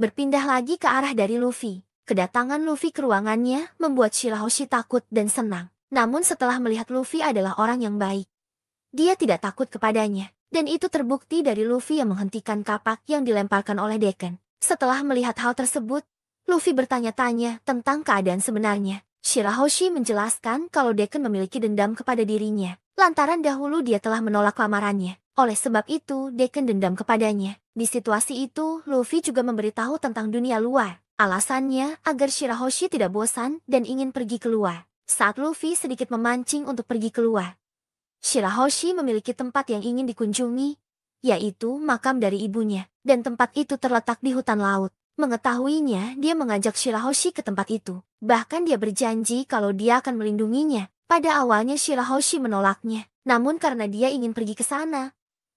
berpindah lagi ke arah dari Luffy. Kedatangan Luffy ke ruangannya membuat Shirahoshi takut dan senang. Namun setelah melihat Luffy adalah orang yang baik, dia tidak takut kepadanya. Dan itu terbukti dari Luffy yang menghentikan kapak yang dilemparkan oleh Dekken. Setelah melihat hal tersebut, Luffy bertanya-tanya tentang keadaan sebenarnya. Shirahoshi menjelaskan kalau Dekken memiliki dendam kepada dirinya, lantaran dahulu dia telah menolak lamarannya. Oleh sebab itu, Dekken dendam kepadanya. Di situasi itu, Luffy juga memberitahu tentang dunia luar. Alasannya agar Shirahoshi tidak bosan dan ingin pergi keluar. Saat Luffy sedikit memancing untuk pergi keluar, Shirahoshi memiliki tempat yang ingin dikunjungi, yaitu makam dari ibunya. Dan tempat itu terletak di hutan laut. Mengetahuinya, dia mengajak Shirahoshi ke tempat itu. Bahkan dia berjanji kalau dia akan melindunginya. Pada awalnya Shirahoshi menolaknya. Namun karena dia ingin pergi ke sana,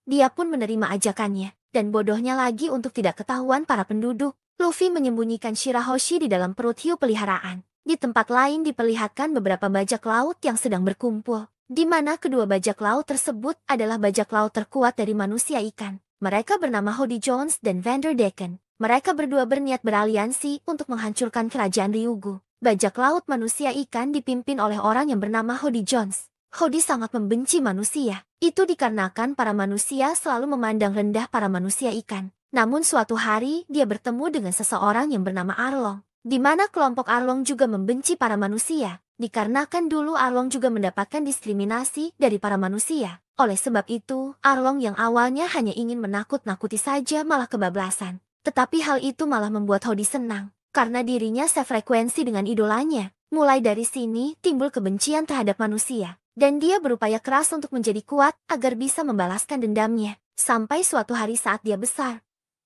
dia pun menerima ajakannya. Dan bodohnya lagi untuk tidak ketahuan para penduduk, Luffy menyembunyikan Shirahoshi di dalam perut hiu peliharaan. Di tempat lain diperlihatkan beberapa bajak laut yang sedang berkumpul, di mana kedua bajak laut tersebut adalah bajak laut terkuat dari manusia ikan. Mereka bernama Hody Jones dan Vander Decken. Mereka berdua berniat beraliansi untuk menghancurkan kerajaan Ryugu. Bajak laut manusia ikan dipimpin oleh orang yang bernama Hody Jones. Hody sangat membenci manusia. Itu dikarenakan para manusia selalu memandang rendah para manusia ikan. Namun suatu hari dia bertemu dengan seseorang yang bernama Arlong, di mana kelompok Arlong juga membenci para manusia. Dikarenakan dulu Arlong juga mendapatkan diskriminasi dari para manusia. Oleh sebab itu, Arlong yang awalnya hanya ingin menakut-nakuti saja malah kebablasan. Tetapi hal itu malah membuat Hody senang, karena dirinya sefrekuensi dengan idolanya. Mulai dari sini timbul kebencian terhadap manusia, dan dia berupaya keras untuk menjadi kuat agar bisa membalaskan dendamnya. Sampai suatu hari saat dia besar,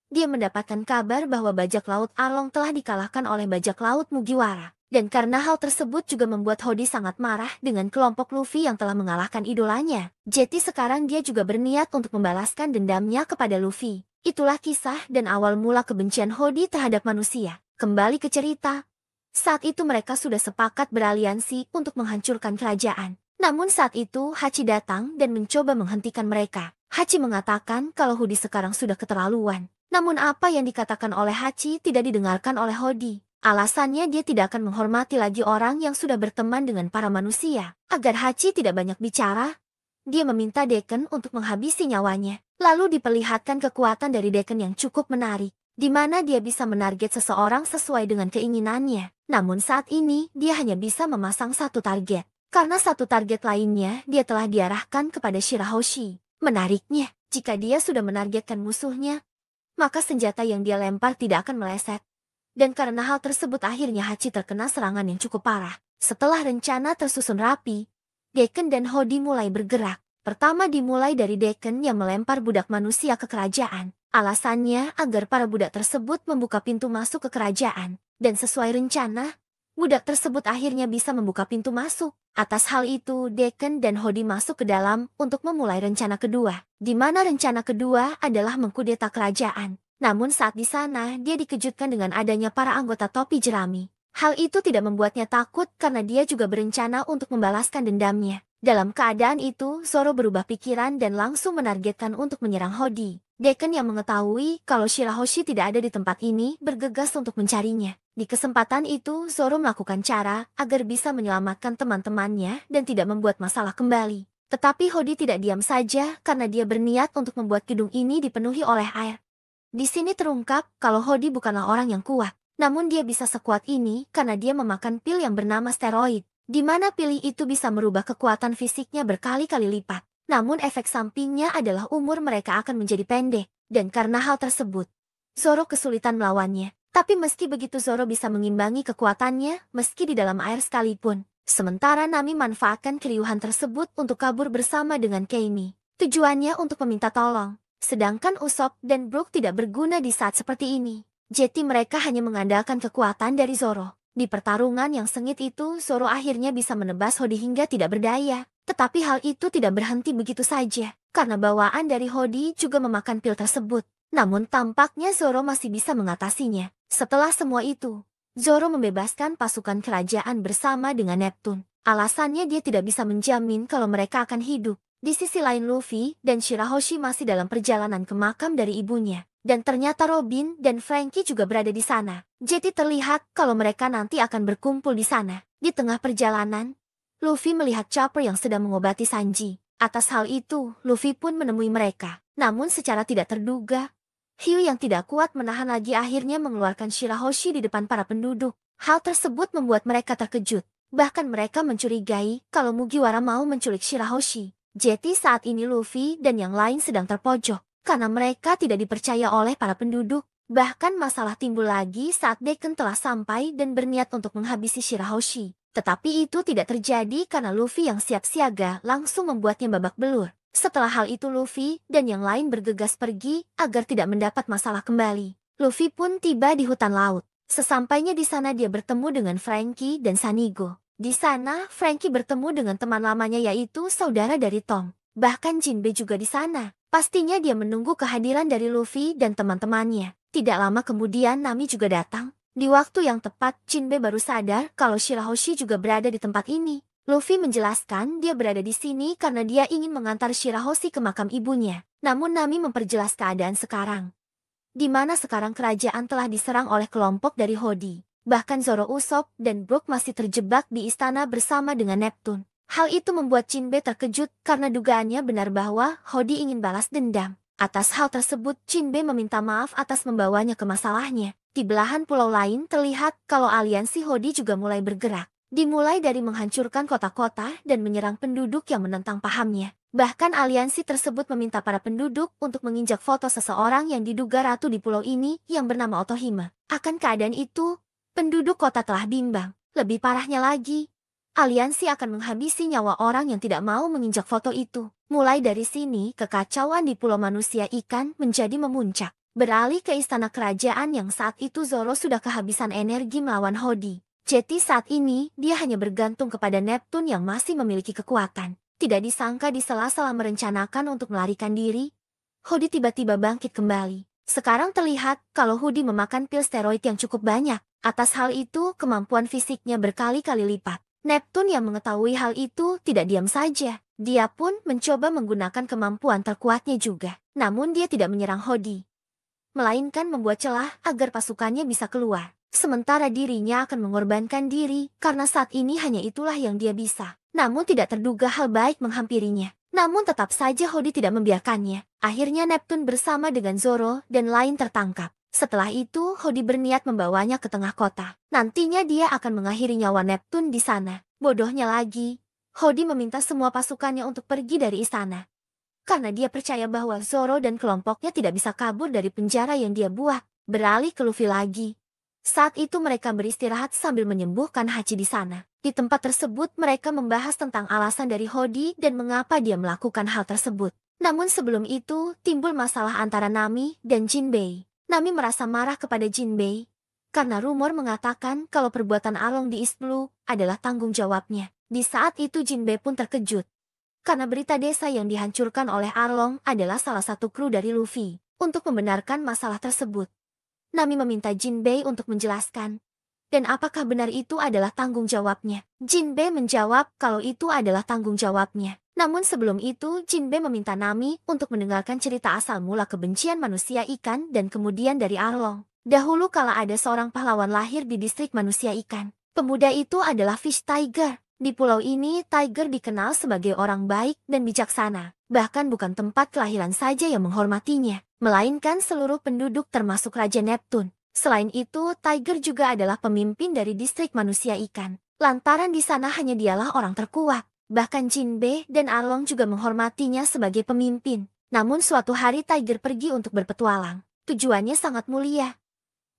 dia mendapatkan kabar bahwa bajak laut Arlong telah dikalahkan oleh bajak laut Mugiwara. Dan karena hal tersebut juga membuat Hody sangat marah dengan kelompok Luffy yang telah mengalahkan idolanya. Jadi sekarang dia juga berniat untuk membalaskan dendamnya kepada Luffy. Itulah kisah dan awal mula kebencian Hody terhadap manusia. Kembali ke cerita. Saat itu mereka sudah sepakat beraliansi untuk menghancurkan kerajaan. Namun saat itu Hachi datang dan mencoba menghentikan mereka. Hachi mengatakan kalau Hody sekarang sudah keterlaluan. Namun apa yang dikatakan oleh Hachi tidak didengarkan oleh Hody. Alasannya dia tidak akan menghormati lagi orang yang sudah berteman dengan para manusia. Agar Hachi tidak banyak bicara, dia meminta Dekken untuk menghabisi nyawanya. Lalu diperlihatkan kekuatan dari Dekken yang cukup menarik, di mana dia bisa menarget seseorang sesuai dengan keinginannya. Namun saat ini dia hanya bisa memasang satu target, karena satu target lainnya dia telah diarahkan kepada Shirahoshi. Menariknya, jika dia sudah menargetkan musuhnya, maka senjata yang dia lempar tidak akan meleset. Dan karena hal tersebut akhirnya Hachi terkena serangan yang cukup parah. Setelah rencana tersusun rapi, Dekken dan Hody mulai bergerak. Pertama dimulai dari Dekken yang melempar budak manusia ke kerajaan. Alasannya agar para budak tersebut membuka pintu masuk ke kerajaan. Dan sesuai rencana, budak tersebut akhirnya bisa membuka pintu masuk. Atas hal itu, Dekken dan Hody masuk ke dalam untuk memulai rencana kedua. Di mana rencana kedua adalah mengkudeta kerajaan. Namun saat di sana, dia dikejutkan dengan adanya para anggota topi jerami. Hal itu tidak membuatnya takut karena dia juga berencana untuk membalaskan dendamnya. Dalam keadaan itu, Zoro berubah pikiran dan langsung menargetkan untuk menyerang Hody. Dekken yang mengetahui kalau Shirahoshi tidak ada di tempat ini bergegas untuk mencarinya. Di kesempatan itu, Zoro melakukan cara agar bisa menyelamatkan teman-temannya dan tidak membuat masalah kembali. Tetapi Hody tidak diam saja karena dia berniat untuk membuat gedung ini dipenuhi oleh air. Di sini terungkap kalau Hody bukanlah orang yang kuat, namun dia bisa sekuat ini karena dia memakan pil yang bernama steroid, di mana pil itu bisa merubah kekuatan fisiknya berkali-kali lipat. Namun efek sampingnya adalah umur mereka akan menjadi pendek, dan karena hal tersebut, Zoro kesulitan melawannya. Tapi meski begitu Zoro bisa mengimbangi kekuatannya meski di dalam air sekalipun. Sementara Nami manfaatkan keriuhan tersebut untuk kabur bersama dengan Keimi. Tujuannya untuk meminta tolong. Sedangkan Usopp dan Brook tidak berguna di saat seperti ini. Jadi mereka hanya mengandalkan kekuatan dari Zoro. Di pertarungan yang sengit itu, Zoro akhirnya bisa menebas Hody hingga tidak berdaya. Tetapi hal itu tidak berhenti begitu saja, karena bawaan dari Hody juga memakan pil tersebut. Namun tampaknya Zoro masih bisa mengatasinya. Setelah semua itu, Zoro membebaskan pasukan kerajaan bersama dengan Neptune. Alasannya dia tidak bisa menjamin kalau mereka akan hidup. Di sisi lain Luffy dan Shirahoshi masih dalam perjalanan ke makam dari ibunya. Dan ternyata Robin dan Frankie juga berada di sana. Jadi terlihat kalau mereka nanti akan berkumpul di sana. Di tengah perjalanan, Luffy melihat Chopper yang sedang mengobati Sanji. Atas hal itu, Luffy pun menemui mereka. Namun secara tidak terduga, Hiu yang tidak kuat menahan lagi akhirnya mengeluarkan Shirahoshi di depan para penduduk. Hal tersebut membuat mereka terkejut. Bahkan mereka mencurigai kalau Mugiwara mau menculik Shirahoshi. Jadi saat ini Luffy dan yang lain sedang terpojok. Karena mereka tidak dipercaya oleh para penduduk. Bahkan masalah timbul lagi saat Dekken telah sampai dan berniat untuk menghabisi Shirahoshi. Tetapi itu tidak terjadi karena Luffy yang siap siaga langsung membuatnya babak belur. Setelah hal itu Luffy dan yang lain bergegas pergi agar tidak mendapat masalah kembali. Luffy pun tiba di hutan laut. Sesampainya di sana dia bertemu dengan Frankie dan Sanigo. Di sana Frankie bertemu dengan teman lamanya yaitu saudara dari Tom. Bahkan Jinbe juga di sana. Pastinya dia menunggu kehadiran dari Luffy dan teman-temannya. Tidak lama kemudian Nami juga datang. Di waktu yang tepat Jinbe baru sadar kalau Shirahoshi juga berada di tempat ini. Luffy menjelaskan dia berada di sini karena dia ingin mengantar Shirahoshi ke makam ibunya. Namun Nami memperjelas keadaan sekarang. Di mana sekarang kerajaan telah diserang oleh kelompok dari Hodi. Bahkan Zoro Usopp dan Brook masih terjebak di istana bersama dengan Neptune. Hal itu membuat Jinbe terkejut karena dugaannya benar bahwa Hodi ingin balas dendam. Atas hal tersebut Jinbe meminta maaf atas membawanya ke masalahnya. Di belahan pulau lain terlihat kalau aliansi Hodi juga mulai bergerak. Dimulai dari menghancurkan kota-kota dan menyerang penduduk yang menentang pahamnya. Bahkan aliansi tersebut meminta para penduduk untuk menginjak foto seseorang yang diduga ratu di pulau ini yang bernama Otohime. Akan keadaan itu, penduduk kota telah bimbang. Lebih parahnya lagi, aliansi akan menghabisi nyawa orang yang tidak mau menginjak foto itu. Mulai dari sini, kekacauan di pulau manusia ikan menjadi memuncak. Beralih ke istana kerajaan yang saat itu Zoro sudah kehabisan energi melawan Hodi. Jadi saat ini, dia hanya bergantung kepada Neptune yang masih memiliki kekuatan. Tidak disangka di sela-sela merencanakan untuk melarikan diri, Hodi tiba-tiba bangkit kembali. Sekarang terlihat kalau Hodi memakan pil steroid yang cukup banyak. Atas hal itu, kemampuan fisiknya berkali-kali lipat. Neptune yang mengetahui hal itu tidak diam saja. Dia pun mencoba menggunakan kemampuan terkuatnya juga. Namun dia tidak menyerang Hodi, melainkan membuat celah agar pasukannya bisa keluar. Sementara dirinya akan mengorbankan diri, karena saat ini hanya itulah yang dia bisa. Namun tidak terduga hal baik menghampirinya. Namun tetap saja Hodi tidak membiarkannya. Akhirnya Neptune bersama dengan Zoro dan lain tertangkap. Setelah itu Hodi berniat membawanya ke tengah kota. Nantinya dia akan mengakhiri nyawa Neptune di sana. Bodohnya lagi, Hodi meminta semua pasukannya untuk pergi dari istana. Karena dia percaya bahwa Zoro dan kelompoknya tidak bisa kabur dari penjara yang dia buat. Beralih ke Luffy lagi. Saat itu mereka beristirahat sambil menyembuhkan Hachi di sana. Di tempat tersebut mereka membahas tentang alasan dari Hodi dan mengapa dia melakukan hal tersebut. Namun sebelum itu timbul masalah antara Nami dan Jinbei. Nami merasa marah kepada Jinbei karena rumor mengatakan kalau perbuatan Arlong di East Blue adalah tanggung jawabnya. Di saat itu Jinbei pun terkejut karena berita desa yang dihancurkan oleh Arlong adalah salah satu kru dari Luffy. Untuk membenarkan masalah tersebut, Nami meminta Jinbei untuk menjelaskan. Dan apakah benar itu adalah tanggung jawabnya? Jinbei menjawab kalau itu adalah tanggung jawabnya. Namun sebelum itu Jinbei meminta Nami untuk mendengarkan cerita asal mula kebencian manusia ikan dan kemudian dari Arlong. Dahulu kala ada seorang pahlawan lahir di distrik manusia ikan. Pemuda itu adalah Fish Tiger. Di pulau ini Tiger dikenal sebagai orang baik dan bijaksana. Bahkan bukan tempat kelahiran saja yang menghormatinya, melainkan seluruh penduduk termasuk Raja Neptune. Selain itu, Tiger juga adalah pemimpin dari distrik manusia ikan. Lantaran di sana hanya dialah orang terkuat. Bahkan Jinbei dan Arlong juga menghormatinya sebagai pemimpin. Namun suatu hari Tiger pergi untuk berpetualang. Tujuannya sangat mulia.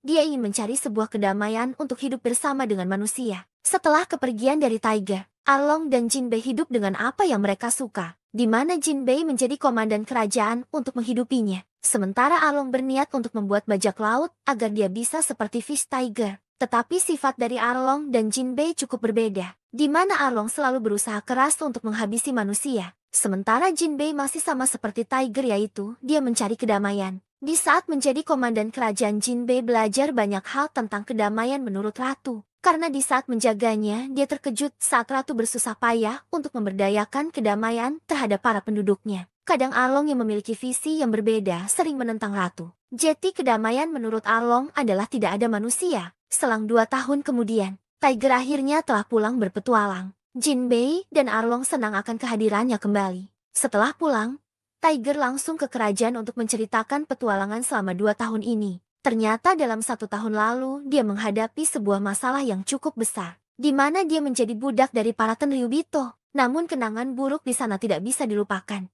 Dia ingin mencari sebuah kedamaian untuk hidup bersama dengan manusia. Setelah kepergian dari Tiger, Arlong dan Jinbei hidup dengan apa yang mereka suka. Di mana Jinbei menjadi komandan kerajaan untuk menghidupinya. Sementara Arlong berniat untuk membuat bajak laut agar dia bisa seperti Fish Tiger. Tetapi sifat dari Arlong dan Jinbei cukup berbeda. Di mana Arlong selalu berusaha keras untuk menghabisi manusia. Sementara Jinbei masih sama seperti Tiger yaitu dia mencari kedamaian. Di saat menjadi komandan kerajaan Jinbei belajar banyak hal tentang kedamaian menurut Ratu. Karena di saat menjaganya, dia terkejut saat Ratu bersusah payah untuk memberdayakan kedamaian terhadap para penduduknya. Kadang Arlong yang memiliki visi yang berbeda sering menentang Ratu. Jeti kedamaian menurut Arlong adalah tidak ada manusia. Selang 2 tahun kemudian, Tiger akhirnya telah pulang berpetualang. Jinbei dan Arlong senang akan kehadirannya kembali. Setelah pulang, Tiger langsung ke kerajaan untuk menceritakan petualangan selama 2 tahun ini. Ternyata dalam 1 tahun lalu, dia menghadapi sebuah masalah yang cukup besar, di mana dia menjadi budak dari para Tenryubito. Namun kenangan buruk di sana tidak bisa dilupakan.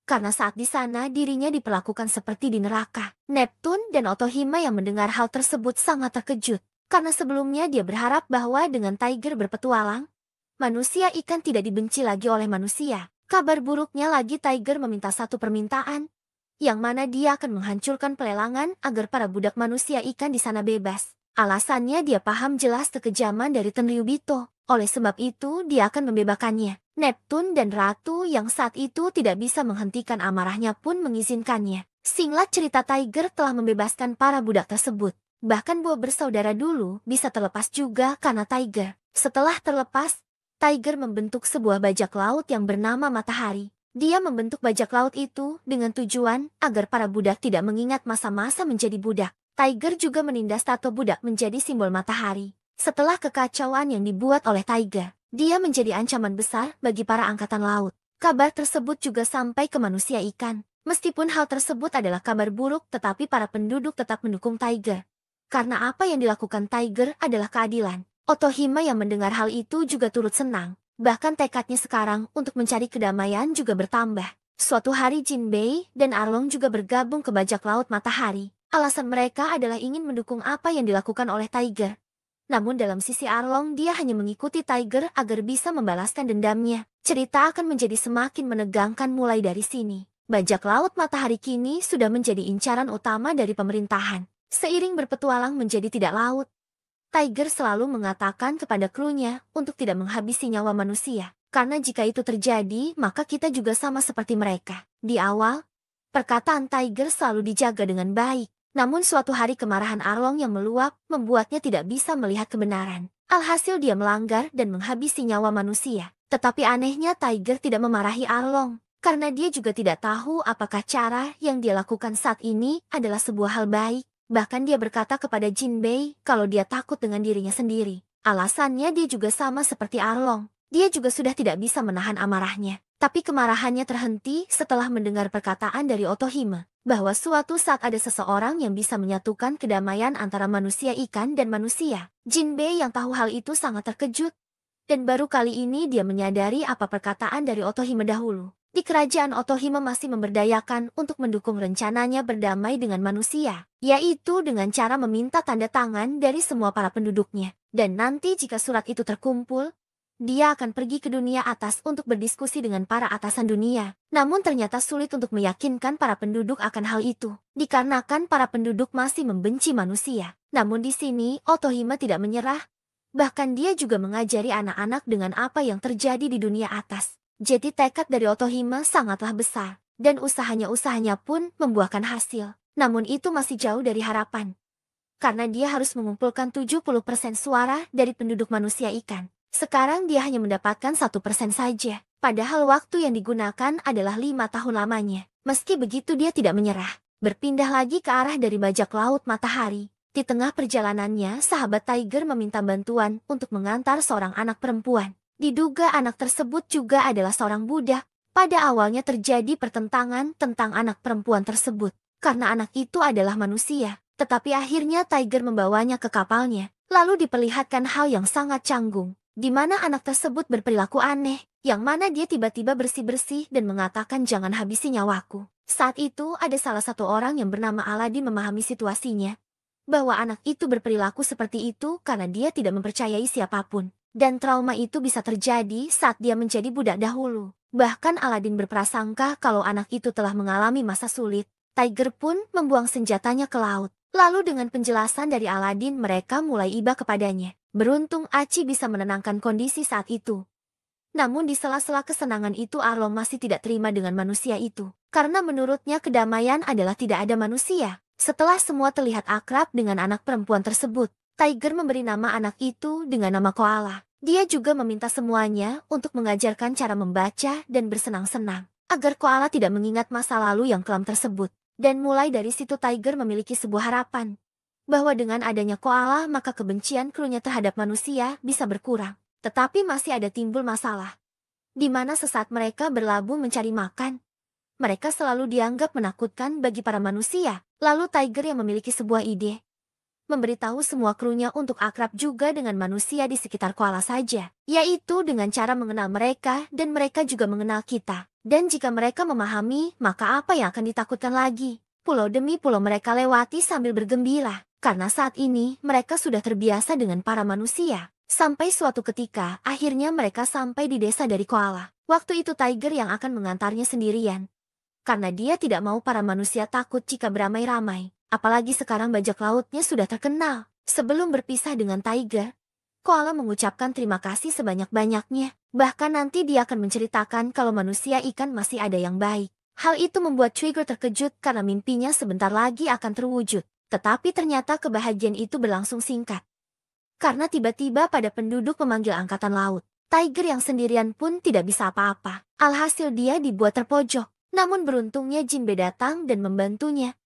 Karena saat di sana dirinya diperlakukan seperti di neraka. Neptune dan Otohime yang mendengar hal tersebut sangat terkejut. Karena sebelumnya dia berharap bahwa dengan Tiger berpetualang, manusia ikan tidak dibenci lagi oleh manusia. Kabar buruknya lagi, Tiger meminta satu permintaan, yang mana dia akan menghancurkan pelelangan agar para budak manusia ikan di sana bebas. Alasannya dia paham jelas kekejaman dari Tenryubito. Oleh sebab itu dia akan membebaskannya. Neptune dan Ratu yang saat itu tidak bisa menghentikan amarahnya pun mengizinkannya. Singkat cerita, Tiger telah membebaskan para budak tersebut. Bahkan buah bersaudara dulu bisa terlepas juga karena Tiger. Setelah terlepas, Tiger membentuk sebuah bajak laut yang bernama Matahari. Dia membentuk bajak laut itu dengan tujuan agar para budak tidak mengingat masa-masa menjadi budak. Tiger juga menindas tato budak menjadi simbol matahari. Setelah kekacauan yang dibuat oleh Tiger, dia menjadi ancaman besar bagi para angkatan laut. Kabar tersebut juga sampai ke manusia ikan. Meskipun hal tersebut adalah kabar buruk, tetapi para penduduk tetap mendukung Tiger. Karena apa yang dilakukan Tiger adalah keadilan. Otohime yang mendengar hal itu juga turut senang. Bahkan tekadnya sekarang untuk mencari kedamaian juga bertambah. Suatu hari Jinbei dan Arlong juga bergabung ke bajak laut Matahari. Alasan mereka adalah ingin mendukung apa yang dilakukan oleh Tiger. Namun dalam sisi Arlong, dia hanya mengikuti Tiger agar bisa membalaskan dendamnya. Cerita akan menjadi semakin menegangkan mulai dari sini. Bajak laut Matahari kini sudah menjadi incaran utama dari pemerintahan. Seiring berpetualang menjadi tidak laut, Tiger selalu mengatakan kepada krunya untuk tidak menghabisi nyawa manusia. Karena jika itu terjadi, maka kita juga sama seperti mereka. Di awal, perkataan Tiger selalu dijaga dengan baik. Namun suatu hari kemarahan Arlong yang meluap membuatnya tidak bisa melihat kebenaran. Alhasil dia melanggar dan menghabisi nyawa manusia. Tetapi anehnya Tiger tidak memarahi Arlong. Karena dia juga tidak tahu apakah cara yang dia lakukan saat ini adalah sebuah hal baik. Bahkan dia berkata kepada Jinbei kalau dia takut dengan dirinya sendiri. Alasannya dia juga sama seperti Arlong. Dia juga sudah tidak bisa menahan amarahnya. Tapi kemarahannya terhenti setelah mendengar perkataan dari Otohime, bahwa suatu saat ada seseorang yang bisa menyatukan kedamaian antara manusia ikan dan manusia. Jinbei yang tahu hal itu sangat terkejut. Dan baru kali ini dia menyadari apa perkataan dari Otohime dahulu. Di kerajaan Otohime masih memberdayakan untuk mendukung rencananya berdamai dengan manusia, yaitu dengan cara meminta tanda tangan dari semua para penduduknya. Dan nanti jika surat itu terkumpul, dia akan pergi ke dunia atas untuk berdiskusi dengan para atasan dunia. Namun ternyata sulit untuk meyakinkan para penduduk akan hal itu, dikarenakan para penduduk masih membenci manusia. Namun di sini Otohime tidak menyerah, bahkan dia juga mengajari anak-anak dengan apa yang terjadi di dunia atas. Jadi tekad dari Otohime sangatlah besar, dan usahanya pun membuahkan hasil. Namun itu masih jauh dari harapan. Karena dia harus mengumpulkan 70% suara dari penduduk manusia ikan. Sekarang dia hanya mendapatkan 1% saja. Padahal waktu yang digunakan adalah 5 tahun lamanya. Meski begitu dia tidak menyerah. Berpindah lagi ke arah dari bajak laut Matahari. Di tengah perjalanannya, sahabat Tiger meminta bantuan untuk mengantar seorang anak perempuan. Diduga anak tersebut juga adalah seorang budak. Pada awalnya terjadi pertentangan tentang anak perempuan tersebut, karena anak itu adalah manusia. Tetapi akhirnya Tiger membawanya ke kapalnya, lalu diperlihatkan hal yang sangat canggung, di mana anak tersebut berperilaku aneh, yang mana dia tiba-tiba bersih-bersih dan mengatakan jangan habisi nyawaku. Saat itu ada salah satu orang yang bernama Aladin memahami situasinya, bahwa anak itu berperilaku seperti itu karena dia tidak mempercayai siapapun. Dan trauma itu bisa terjadi saat dia menjadi budak dahulu. Bahkan Aladin berprasangka kalau anak itu telah mengalami masa sulit. Tiger pun membuang senjatanya ke laut. Lalu dengan penjelasan dari Aladin mereka mulai iba kepadanya. Beruntung Aci bisa menenangkan kondisi saat itu. Namun di sela-sela kesenangan itu Arlong masih tidak terima dengan manusia itu. Karena menurutnya kedamaian adalah tidak ada manusia. Setelah semua terlihat akrab dengan anak perempuan tersebut, Tiger memberi nama anak itu dengan nama Koala. Dia juga meminta semuanya untuk mengajarkan cara membaca dan bersenang-senang, agar Koala tidak mengingat masa lalu yang kelam tersebut. Dan mulai dari situ Tiger memiliki sebuah harapan, bahwa dengan adanya Koala maka kebencian krunya terhadap manusia bisa berkurang. Tetapi masih ada timbul masalah, di mana sesaat mereka berlabuh mencari makan, mereka selalu dianggap menakutkan bagi para manusia. Lalu Tiger yang memiliki sebuah ide, memberitahu semua krunya untuk akrab juga dengan manusia di sekitar koala saja, yaitu dengan cara mengenal mereka dan mereka juga mengenal kita. Dan jika mereka memahami, maka apa yang akan ditakutkan lagi? Pulau demi pulau mereka lewati sambil bergembira, karena saat ini mereka sudah terbiasa dengan para manusia. Sampai suatu ketika, akhirnya mereka sampai di desa dari koala. Waktu itu Tiger yang akan mengantarnya sendirian, karena dia tidak mau para manusia takut jika beramai-ramai. Apalagi sekarang bajak lautnya sudah terkenal. Sebelum berpisah dengan Tiger, Koala mengucapkan terima kasih sebanyak-banyaknya. Bahkan nanti dia akan menceritakan kalau manusia ikan masih ada yang baik. Hal itu membuat Tiger terkejut karena mimpinya sebentar lagi akan terwujud. Tetapi ternyata kebahagiaan itu berlangsung singkat, karena tiba-tiba pada penduduk memanggil angkatan laut. Tiger yang sendirian pun tidak bisa apa-apa. Alhasil dia dibuat terpojok. Namun beruntungnya Jinbe datang dan membantunya.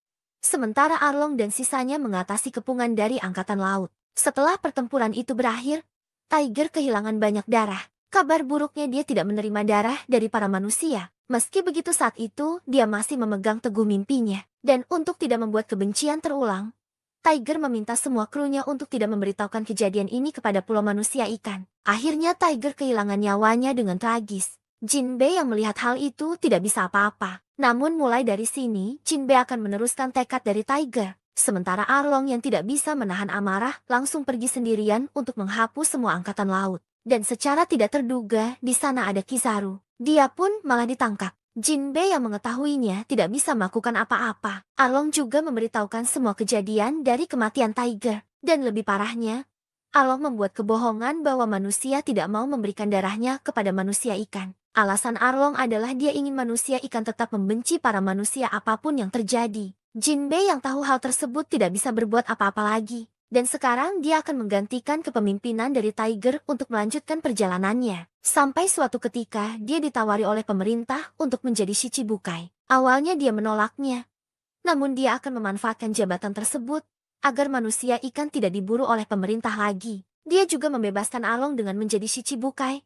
Sementara Arlong dan sisanya mengatasi kepungan dari angkatan laut. Setelah pertempuran itu berakhir, Tiger kehilangan banyak darah. Kabar buruknya dia tidak menerima darah dari para manusia. Meski begitu saat itu, dia masih memegang teguh mimpinya. Dan untuk tidak membuat kebencian terulang, Tiger meminta semua krunya untuk tidak memberitahukan kejadian ini kepada pulau manusia ikan. Akhirnya Tiger kehilangan nyawanya dengan tragis. Jinbe yang melihat hal itu tidak bisa apa-apa. Namun mulai dari sini, Jinbe akan meneruskan tekad dari Tiger. Sementara Arlong yang tidak bisa menahan amarah langsung pergi sendirian untuk menghapus semua angkatan laut. Dan secara tidak terduga, di sana ada Kizaru. Dia pun malah ditangkap. Jinbe yang mengetahuinya tidak bisa melakukan apa-apa. Arlong juga memberitahukan semua kejadian dari kematian Tiger. Dan lebih parahnya, Arlong membuat kebohongan bahwa manusia tidak mau memberikan darahnya kepada manusia ikan. Alasan Arlong adalah dia ingin manusia ikan tetap membenci para manusia apapun yang terjadi. Jinbe yang tahu hal tersebut tidak bisa berbuat apa-apa lagi. Dan sekarang dia akan menggantikan kepemimpinan dari Tiger untuk melanjutkan perjalanannya. Sampai suatu ketika dia ditawari oleh pemerintah untuk menjadi Shichibukai. Awalnya dia menolaknya. Namun dia akan memanfaatkan jabatan tersebut agar manusia ikan tidak diburu oleh pemerintah lagi. Dia juga membebaskan Arlong dengan menjadi Shichibukai.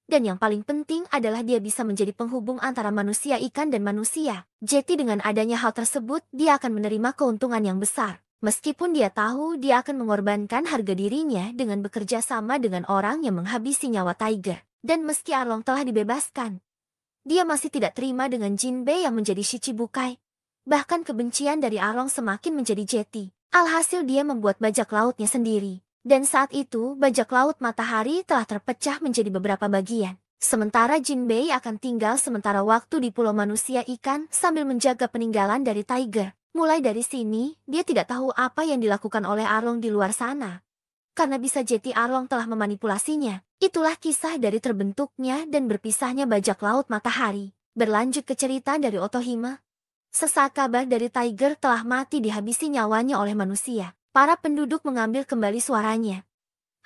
Dan yang paling penting adalah dia bisa menjadi penghubung antara manusia ikan dan manusia. Jadi dengan adanya hal tersebut, dia akan menerima keuntungan yang besar. Meskipun dia tahu dia akan mengorbankan harga dirinya dengan bekerja sama dengan orang yang menghabisi nyawa Tiger. Dan meski Arlong telah dibebaskan, dia masih tidak terima dengan Jinbe yang menjadi Shichibukai. Bahkan kebencian dari Arlong semakin menjadi jeti. Alhasil dia membuat bajak lautnya sendiri. Dan saat itu, bajak laut matahari telah terpecah menjadi beberapa bagian. Sementara Jinbei akan tinggal sementara waktu di pulau manusia ikan sambil menjaga peninggalan dari Tiger. Mulai dari sini, dia tidak tahu apa yang dilakukan oleh Arlong di luar sana. Karena bisa jadi Arlong telah memanipulasinya. Itulah kisah dari terbentuknya dan berpisahnya bajak laut matahari. Berlanjut ke cerita dari Otohime. Sesaat kabar dari Tiger telah mati dihabisi nyawanya oleh manusia. Para penduduk mengambil kembali suaranya.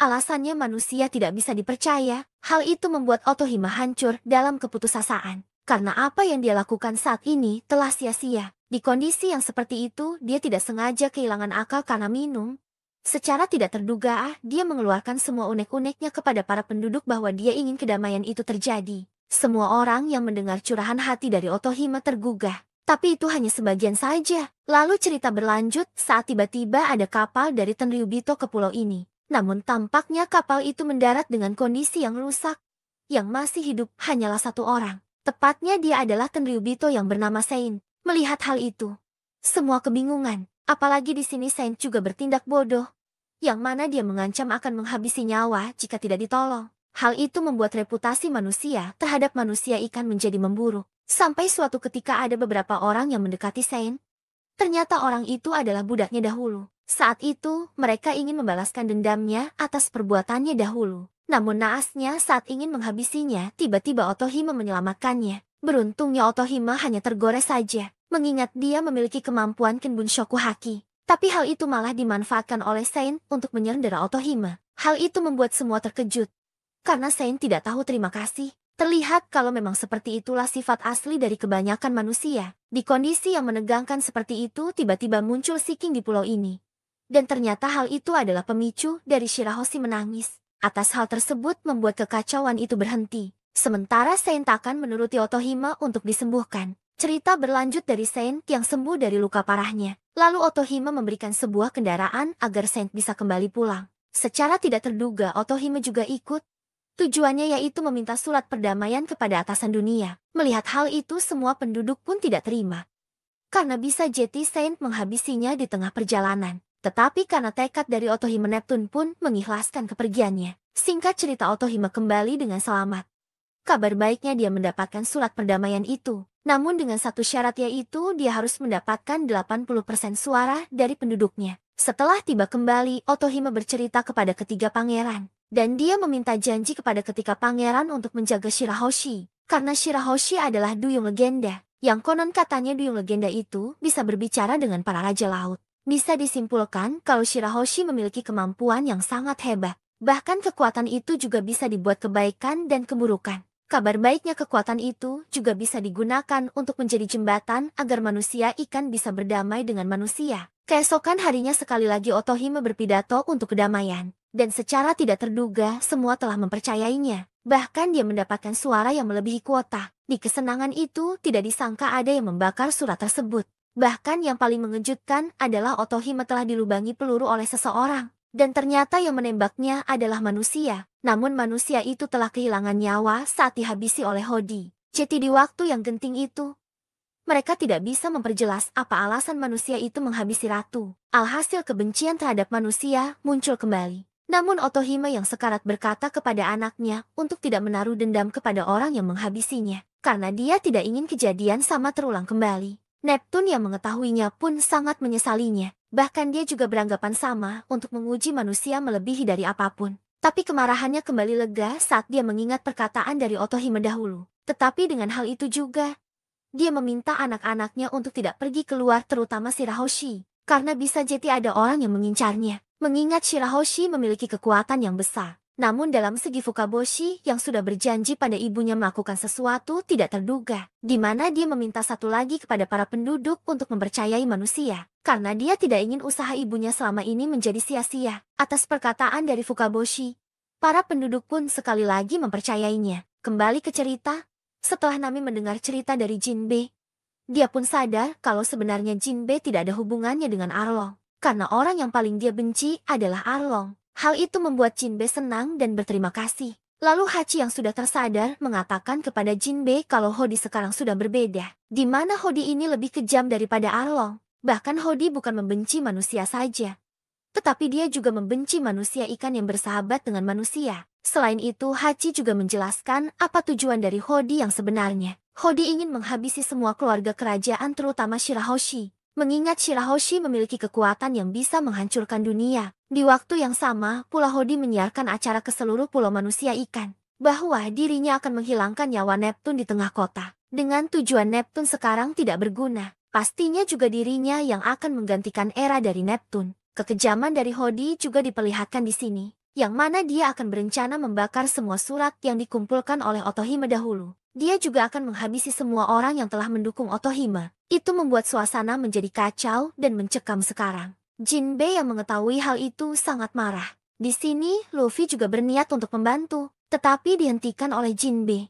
Alasannya manusia tidak bisa dipercaya. Hal itu membuat Otohime hancur dalam keputusasaan. Karena apa yang dia lakukan saat ini telah sia-sia. Di kondisi yang seperti itu, dia tidak sengaja kehilangan akal karena minum. Secara tidak terduga, dia mengeluarkan semua unek-uneknya kepada para penduduk bahwa dia ingin kedamaian itu terjadi. Semua orang yang mendengar curahan hati dari Otohime tergugah. Tapi itu hanya sebagian saja. Lalu cerita berlanjut saat tiba-tiba ada kapal dari Tenryubito ke pulau ini. Namun tampaknya kapal itu mendarat dengan kondisi yang rusak. Yang masih hidup hanyalah satu orang. Tepatnya dia adalah Tenryubito yang bernama Saint. Melihat hal itu, semua kebingungan. Apalagi di sini Saint juga bertindak bodoh. Yang mana dia mengancam akan menghabisi nyawa jika tidak ditolong. Hal itu membuat reputasi manusia terhadap manusia ikan menjadi memburuk. Sampai suatu ketika ada beberapa orang yang mendekati Saint. Ternyata orang itu adalah budaknya dahulu. Saat itu, mereka ingin membalaskan dendamnya atas perbuatannya dahulu. Namun naasnya saat ingin menghabisinya, tiba-tiba Otohime menyelamatkannya. Beruntungnya Otohime hanya tergores saja, mengingat dia memiliki kemampuan Kenbun Shoku Haki. Tapi hal itu malah dimanfaatkan oleh Saint untuk menyerang Otohime. Hal itu membuat semua terkejut. Karena Saint tidak tahu terima kasih. Terlihat kalau memang seperti itulah sifat asli dari kebanyakan manusia. Di kondisi yang menegangkan seperti itu tiba-tiba muncul si King di pulau ini. Dan ternyata hal itu adalah pemicu dari Shirahoshi menangis. Atas hal tersebut membuat kekacauan itu berhenti. Sementara Saint akan menuruti Otohime untuk disembuhkan. Cerita berlanjut dari Saint yang sembuh dari luka parahnya. Lalu Otohime memberikan sebuah kendaraan agar Saint bisa kembali pulang. Secara tidak terduga Otohime juga ikut. Tujuannya yaitu meminta surat perdamaian kepada atasan dunia. Melihat hal itu semua penduduk pun tidak terima. Karena bisa jadi Saint menghabisinya di tengah perjalanan. Tetapi karena tekad dari Otohime Neptune pun mengikhlaskan kepergiannya. Singkat cerita Otohime kembali dengan selamat. Kabar baiknya dia mendapatkan surat perdamaian itu. Namun dengan satu syarat yaitu dia harus mendapatkan 80% suara dari penduduknya. Setelah tiba kembali, Otohime bercerita kepada ketiga pangeran. Dan dia meminta janji kepada ketiga pangeran untuk menjaga Shirahoshi. Karena Shirahoshi adalah duyung legenda. Yang konon katanya duyung legenda itu bisa berbicara dengan para raja laut. Bisa disimpulkan kalau Shirahoshi memiliki kemampuan yang sangat hebat. Bahkan kekuatan itu juga bisa dibuat kebaikan dan keburukan. Kabar baiknya kekuatan itu juga bisa digunakan untuk menjadi jembatan agar manusia ikan bisa berdamai dengan manusia. Keesokan harinya sekali lagi Otohime berpidato untuk kedamaian. Dan secara tidak terduga semua telah mempercayainya. Bahkan dia mendapatkan suara yang melebihi kuota. Di kesenangan itu tidak disangka ada yang membakar surat tersebut. Bahkan yang paling mengejutkan adalah Otohime telah dilubangi peluru oleh seseorang. Dan ternyata yang menembaknya adalah manusia. Namun manusia itu telah kehilangan nyawa saat dihabisi oleh Hodi. Jadi di waktu yang genting itu, mereka tidak bisa memperjelas apa alasan manusia itu menghabisi ratu. Alhasil kebencian terhadap manusia muncul kembali. Namun Otohime yang sekarat berkata kepada anaknya untuk tidak menaruh dendam kepada orang yang menghabisinya. Karena dia tidak ingin kejadian sama terulang kembali. Neptune yang mengetahuinya pun sangat menyesalinya. Bahkan dia juga beranggapan sama untuk menguji manusia melebihi dari apapun. Tapi kemarahannya kembali lega saat dia mengingat perkataan dari Otohime dahulu. Tetapi dengan hal itu juga, dia meminta anak-anaknya untuk tidak pergi keluar terutama Shirahoshi. Karena bisa jadi ada orang yang mengincarnya. Mengingat Shirahoshi memiliki kekuatan yang besar. Namun dalam segi Fukaboshi yang sudah berjanji pada ibunya melakukan sesuatu tidak terduga. Di mana dia meminta satu lagi kepada para penduduk untuk mempercayai manusia. Karena dia tidak ingin usaha ibunya selama ini menjadi sia-sia. Atas perkataan dari Fukaboshi, para penduduk pun sekali lagi mempercayainya. Kembali ke cerita, setelah Nami mendengar cerita dari Jinbe, dia pun sadar kalau sebenarnya Jinbe tidak ada hubungannya dengan Arlong. Karena orang yang paling dia benci adalah Arlong. Hal itu membuat Jinbe senang dan berterima kasih. Lalu Hachi yang sudah tersadar mengatakan kepada Jinbe kalau Hodi sekarang sudah berbeda. Di mana Hodi ini lebih kejam daripada Arlong. Bahkan Hodi bukan membenci manusia saja. Tetapi dia juga membenci manusia ikan yang bersahabat dengan manusia. Selain itu Hachi juga menjelaskan apa tujuan dari Hodi yang sebenarnya. Hodi ingin menghabisi semua keluarga kerajaan terutama Shirahoshi. Mengingat Shirahoshi memiliki kekuatan yang bisa menghancurkan dunia. Di waktu yang sama, pula Hodi menyiarkan acara ke seluruh pulau manusia ikan. Bahwa dirinya akan menghilangkan nyawa Neptune di tengah kota. Dengan tujuan Neptune sekarang tidak berguna. Pastinya juga dirinya yang akan menggantikan era dari Neptune. Kekejaman dari Hodi juga diperlihatkan di sini. Yang mana dia akan berencana membakar semua surat yang dikumpulkan oleh Otohime dahulu. Dia juga akan menghabisi semua orang yang telah mendukung Otohime. Itu membuat suasana menjadi kacau dan mencekam sekarang. Jinbe yang mengetahui hal itu sangat marah. Di sini, Luffy juga berniat untuk membantu, tetapi dihentikan oleh Jinbe.